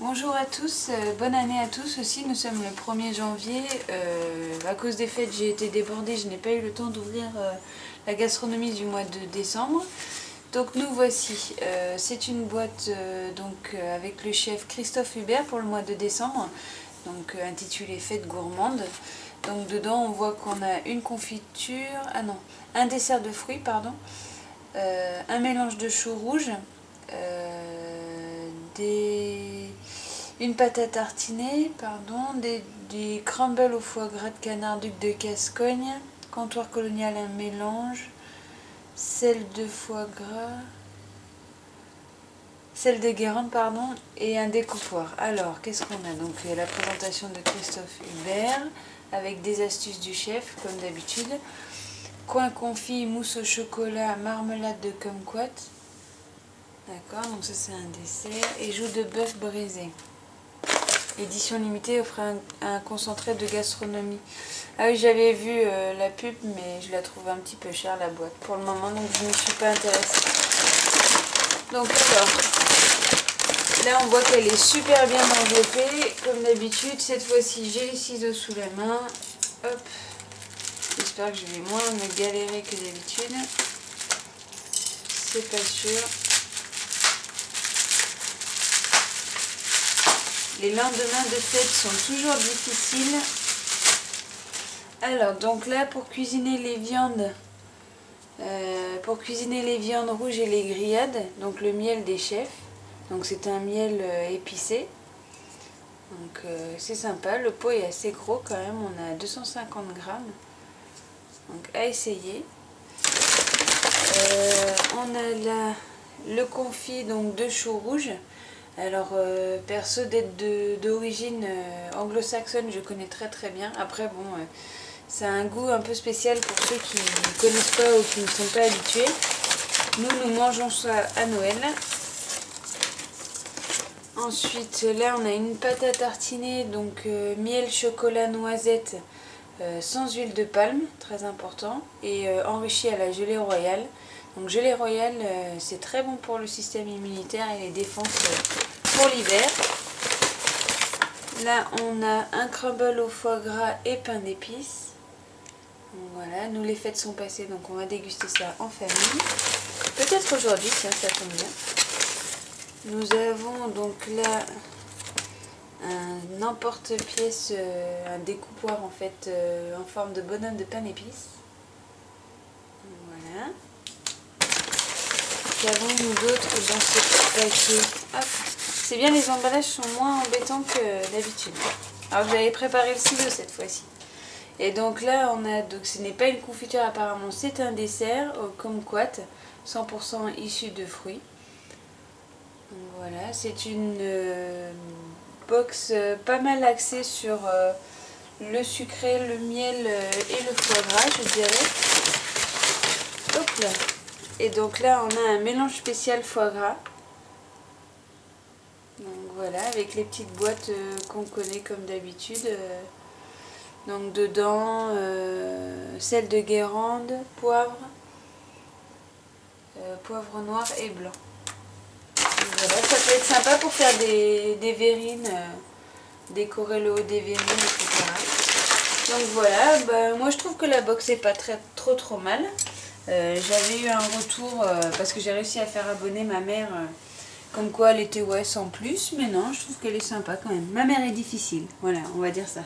Bonjour à tous, bonne année à tous aussi, nous sommes le 1er janvier, à cause des fêtes j'ai été débordée, je n'ai pas eu le temps d'ouvrir la gastronomie du mois de décembre. Donc nous voici, c'est une boîte avec le chef Christophe Hubert pour le mois de décembre, donc intitulée Fête gourmande. Donc dedans on voit qu'on a une confiture, un dessert de fruits pardon, un mélange de choux rouges, une pâte à tartiner, des crumbles au foie gras de canard duc de Gascogne, comptoir colonial un mélange, sel de foie gras, sel de Guérande pardon, et un découpoir. Alors qu'est-ce qu'on a? Donc la présentation de Christophe Hubert avec des astuces du chef comme d'habitude. Coin confit, mousse au chocolat, marmelade de kumquat. D'accord, donc ça c'est un dessert. Et joues de bœuf brisé. Édition limitée offre un concentré de gastronomie. Ah oui, j'avais vu la pub, mais je la trouve un petit peu chère la boîte pour le moment, donc je ne suis pas intéressée. Donc alors, là on voit qu'elle est super bien enveloppée, comme d'habitude. Cette fois-ci, j'ai les ciseaux sous la main. Hop, j'espère que je vais moins me galérer que d'habitude. C'est pas sûr. Les lendemains de fête sont toujours difficiles. Alors, donc là, pour cuisiner les viandes rouges et les grillades, donc le miel des chefs. Donc c'est un miel épicé. Donc c'est sympa. Le pot est assez gros quand même. On a 250 grammes. Donc à essayer. On a là le confit donc de choux rouges. Alors, perso d'être d'origine anglo-saxonne, je connais très bien. Après, bon, ça a un goût un peu spécial pour ceux qui ne connaissent pas ou qui ne sont pas habitués. Nous mangeons ça à Noël. Ensuite, là, on a une pâte à tartiner, donc miel, chocolat, noisette, sans huile de palme, très important, et enrichi à la gelée royale. Donc gelée royale, c'est très bon pour le système immunitaire et les défenses pour l'hiver. Là, on a un crumble au foie gras et pain d'épices. Voilà, nous les fêtes sont passées, donc on va déguster ça en famille. Peut-être aujourd'hui, tiens, ça tombe bien. Nous avons donc là un emporte-pièce, un découpoir en fait, en forme de bonhomme de pain d'épices. Voilà. Qu'avons-nous d'autre dans ce paquet? Hop. C'est bien, les emballages sont moins embêtants que d'habitude. Alors j'avais préparé le ciseau cette fois-ci. Et donc là on a, donc ce n'est pas une confiture apparemment, c'est un dessert au kumquat, 100% issu de fruits. Donc voilà, c'est une box pas mal axée sur le sucré, le miel et le foie gras, je dirais. Hop là. Et donc là on a un mélange spécial foie gras. Donc voilà, avec les petites boîtes qu'on connaît comme d'habitude. Donc dedans, sel de Guérande, poivre noir et blanc. Donc voilà, ça peut être sympa pour faire des verrines, décorer le haut des verrines, etc. Donc voilà, moi je trouve que la box n'est pas trop mal. J'avais eu un retour parce que j'ai réussi à faire abonner ma mère. Comme quoi elle était sans plus, mais non, je trouve qu'elle est sympa quand même. Ma mère est difficile, voilà, on va dire ça.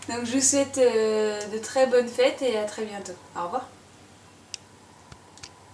Donc je vous souhaite de très bonnes fêtes et à très bientôt. Au revoir.